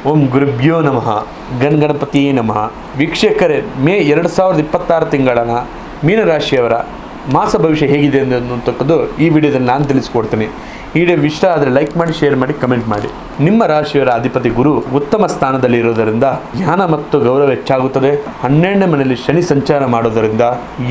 ಓಂ ಗುರುಭ್ಯೋ ನಮಃ. ಗಣಪತಿಯೇ ನಮಃ. ವೀಕ್ಷಕರೇ, ಮೇ 2026 ತಿಂಗಳ ಮೀನರಾಶಿಯವರ ಮಾಸ ಭವಿಷ್ಯ ಹೇಗಿದೆ ಅನ್ನತಕ್ಕದ್ದು ಈ ವಿಡಿಯೋದಲ್ಲಿ ನಾನು ತಿಳಿಸ್ಕೊಡ್ತೀನಿ. ಈ ವಿಡಿಯೋ ಇಷ್ಟ ಆದರೆ ಲೈಕ್ ಮಾಡಿ, ಶೇರ್ ಮಾಡಿ, ಕಮೆಂಟ್ ಮಾಡಿ. ನಿಮ್ಮ ರಾಶಿಯವರ ಅಧಿಪತಿ ಗುರು ಉತ್ತಮ ಸ್ಥಾನದಲ್ಲಿ ಇರೋದರಿಂದ ಜ್ಞಾನ ಮತ್ತು ಗೌರವ ಹೆಚ್ಚಾಗುತ್ತದೆ. 12ನೇ ಮನೆಯಲ್ಲಿ ಶನಿ ಸಂಚಾರ ಮಾಡೋದರಿಂದ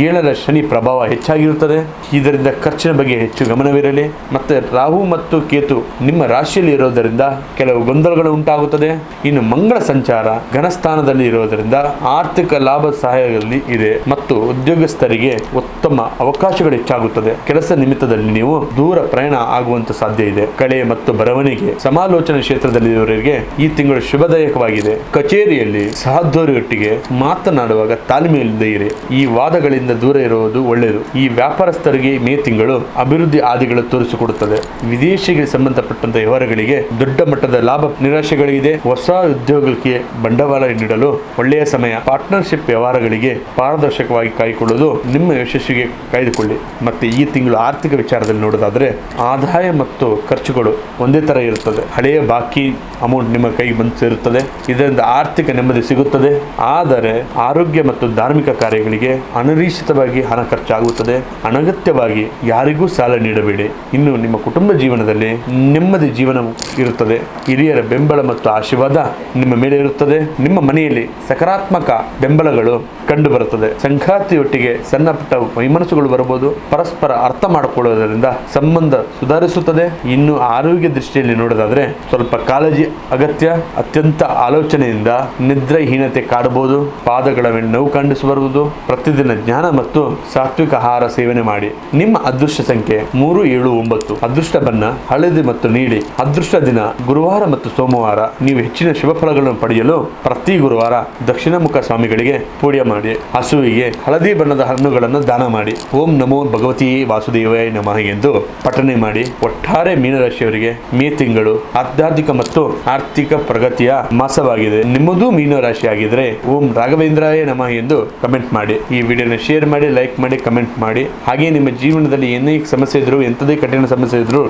7ರ ಶನಿ ಪ್ರಭಾವ ಹೆಚ್ಚಾಗಿರುತ್ತದೆ. ಇದರಿಂದ ಖರ್ಚಿನ ಬಗ್ಗೆ ಹೆಚ್ಚು ಗಮನವಿರಲಿ. ಮತ್ತೆ ರಾಹು ಮತ್ತು ಕೇತು ನಿಮ್ಮ ರಾಶಿಯಲ್ಲಿ ಇರೋದರಿಂದ ಕೆಲವು ಗೊಂದಲಗಳು ಉಂಟಾಗುತ್ತದೆ. ಇನ್ನು ಮಂಗಳ ಸಂಚಾರ ಘನಸ್ಥಾನದಲ್ಲಿ ಇರೋದರಿಂದ ಆರ್ಥಿಕ ಲಾಭ ಸಹಾಯದಲ್ಲಿ ಇದೆ ಮತ್ತು ಉದ್ಯೋಗಸ್ಥರಿಗೆ ಉತ್ತಮ ಅವಕಾಶಗಳು ಹೆಚ್ಚಾಗುತ್ತದೆ. ಕೆಲಸ ನಿಮಿತ್ತದಲ್ಲಿ ನೀವು ದೂರ ಪ್ರಯಾಣ ಆಗುವಂತ ಸಾಧ್ಯ ಇದೆ. ಕಲೆ ಮತ್ತು ಬರವಣಿಗೆ ಸಮಾಲೋಚನೆ ಕ್ಷೇತ್ರದಲ್ಲಿರುವವರಿಗೆ ಈ ತಿಂಗಳು ಶುಭದಾಯಕವಾಗಿದೆ. ಕಚೇರಿಯಲ್ಲಿ ಸಹೋದ್ಯೋಗಿಯೊಟ್ಟಿಗೆ ಮಾತನಾಡುವಾಗ ತಾಳ್ಮೆಯಿಲ್ಲದೆ ಇರಿ. ಈ ವಾದಗಳಿಂದ ದೂರ ಇರುವುದು ಒಳ್ಳೆಯದು. ಈ ವ್ಯಾಪಾರಸ್ಥರಿಗೆ ಮೇ ತಿಂಗಳು ಅಭಿವೃದ್ಧಿ ಆದಿಗಳು ತೋರಿಸಿಕೊಡುತ್ತದೆ. ವಿದೇಶಿಗೆ ಸಂಬಂಧಪಟ್ಟಂತ ವ್ಯವಹಾರಗಳಿಗೆ ದೊಡ್ಡ ಮಟ್ಟದ ಲಾಭ ನಿರಾಶೆಗಳಿದೆ. ಹೊಸ ಉದ್ಯೋಗಕ್ಕೆ ಬಂಡವಾಳ ನೀಡಲು ಒಳ್ಳೆಯ ಸಮಯ. ಪಾರ್ಟ್ನರ್ಶಿಪ್ ವ್ಯವಹಾರಗಳಿಗೆ ಪಾರದರ್ಶಕವಾಗಿ ಕಾಯ್ಕೊಳ್ಳುವುದು ನಿಮ್ಮ ಯಶಸ್ವಿಗೆ ಕಾಯ್ದುಕೊಳ್ಳಿ. ಮತ್ತೆ ಈ ತಿಂಗಳು ಆರ್ಥಿಕ ವಿಚಾರದಲ್ಲಿ ನೋಡೋದಾದ್ರೆ ಆದಾಯ ಮತ್ತು ಖರ್ಚುಗಳು ಒಂದೇ ತರ ಇರುತ್ತದೆ. ಹಳೆಯ ಬಾಕಿ ಅಮೌಂಟ್ ನಿಮ್ಮ ಕೈಗೆ ಬಂದು ಸೇರುತ್ತದೆ. ಇದರಿಂದ ಆರ್ಥಿಕ ನೆಮ್ಮದಿ ಸಿಗುತ್ತದೆ. ಆದರೆ ಆರೋಗ್ಯ ಮತ್ತು ಧಾರ್ಮಿಕ ಕಾರ್ಯಗಳಿಗೆ ಅನಿರೀಕ್ಷಿತವಾಗಿ ಹಣ ಖರ್ಚಾಗುತ್ತದೆ. ಅನಗತ್ಯವಾಗಿ ಯಾರಿಗೂ ಸಾಲ ನೀಡಬೇಡಿ. ಇನ್ನು ನಿಮ್ಮ ಕುಟುಂಬ ಜೀವನದಲ್ಲಿ ನೆಮ್ಮದಿ ಜೀವನ ಇರುತ್ತದೆ. ಹಿರಿಯರ ಬೆಂಬಲ ಮತ್ತು ಆಶೀರ್ವಾದ ನಿಮ್ಮ ಮೇಲೆ ಇರುತ್ತದೆ. ನಿಮ್ಮ ಮನೆಯಲ್ಲಿ ಸಕಾರಾತ್ಮಕ ಬೆಂಬಲಗಳು ಕಂಡು ಬರುತ್ತದೆ. ಸಂಗಾತಿಯೊಟ್ಟಿಗೆ ಸಣ್ಣ ಪುಟ್ಟ ವೈಮನಸ್ಸುಗಳು ಬರಬಹುದು. ಪರಸ್ಪರ ಅರ್ಥ ಮಾಡಿಕೊಳ್ಳುವುದರಿಂದ ಸಂಬಂಧ ಸುಧಾರಿಸುತ್ತದೆ. ಇನ್ನು ಆರೋಗ್ಯ ದೃಷ್ಟಿಯಲ್ಲಿ ನೋಡೋದಾದ್ರೆ ಸ್ವಲ್ಪ ಕಾಳಜಿ ಅಗತ್ಯ. ಅತ್ಯಂತ ಆಲೋಚನೆಯಿಂದ ನಿದ್ರಾಹೀನತೆ ಕಾಡಬಹುದು. ಪಾದಗಳ ಮೇಲೆ ನೋವು ಕಂಡುಬರುವುದು. ಪ್ರತಿದಿನ ಜ್ಞಾನ ಮತ್ತು ಸಾತ್ವಿಕ ಆಹಾರ ಸೇವನೆ ಮಾಡಿ. ನಿಮ್ಮ ಅದೃಷ್ಟ ಸಂಖ್ಯೆ 3, 7, 9. ಅದೃಷ್ಟ ಬಣ್ಣ ಹಳದಿ ಮತ್ತು ನೀಲಿ. ಅದೃಷ್ಟ ದಿನ ಗುರುವಾರ ಮತ್ತು ಸೋಮವಾರ. ನೀವು ಹೆಚ್ಚಿನ ಶುಭ ಫಲಗಳನ್ನು ಪಡೆಯಲು ಪ್ರತಿ ಗುರುವಾರ ದಕ್ಷಿಣ ಮುಖ ಸ್ವಾಮಿಗಳಿಗೆ ಪೂಜೆ ಮಾಡಿ. ಹಸುವಿಗೆ ಹಳದಿ ಬಣ್ಣದ ಹಣ್ಣುಗಳನ್ನು ದಾನ ಮಾಡಿ. ಓಂ ನಮೋ ಭಗವತಿ ವಾಸುದೇವಾಯ ನಮಃ ಎಂದು ಪಠನೆ ಮಾಡಿ. ಒಟ್ಟಾರೆ ಮೀನರಾಶಿಯವರಿಗೆ ಮೇ ತಿಂಗಳು ಆಧ್ಯಾತ್ಮಿಕ ಮತ್ತು ಆರ್ಥಿಕ ಪ್ರಗತಿಯ ಮಾಸವಾಗಿದೆ. ನಿಮ್ಮದು ಮೀನರಾಶಿ ಆಗಿದ್ರೆ ಓಂ ರಾಘವೇಂದ್ರಾಯ ನಮಃ ಎಂದು ಕಮೆಂಟ್ ಮಾಡಿ. ಈ ವಿಡಿಯೋನ ಶೇರ್ ಮಾಡಿ, ಲೈಕ್ ಮಾಡಿ, ಕಮೆಂಟ್ ಮಾಡಿ. ಹಾಗೆ ನಿಮ್ಮ ಜೀವನದಲ್ಲಿ ಏನೇ ಸಮಸ್ಯೆ ಇದ್ರು, ಎಂಥದೇ ಕಠಿಣ ಸಮಸ್ಯೆ ಇದ್ರು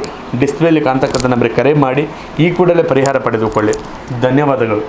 ಡಿಸ್ಪ್ಲೇಲಿ ಕಾಣ್ತಕ್ಕಂಥ ನಂಬರ್ಗೆ ಕರೆ ಮಾಡಿ ಈ ಕೂಡಲೇ ಪರಿಹಾರ ಪಡೆದುಕೊಳ್ಳಿ. ಧನ್ಯವಾದಗಳು.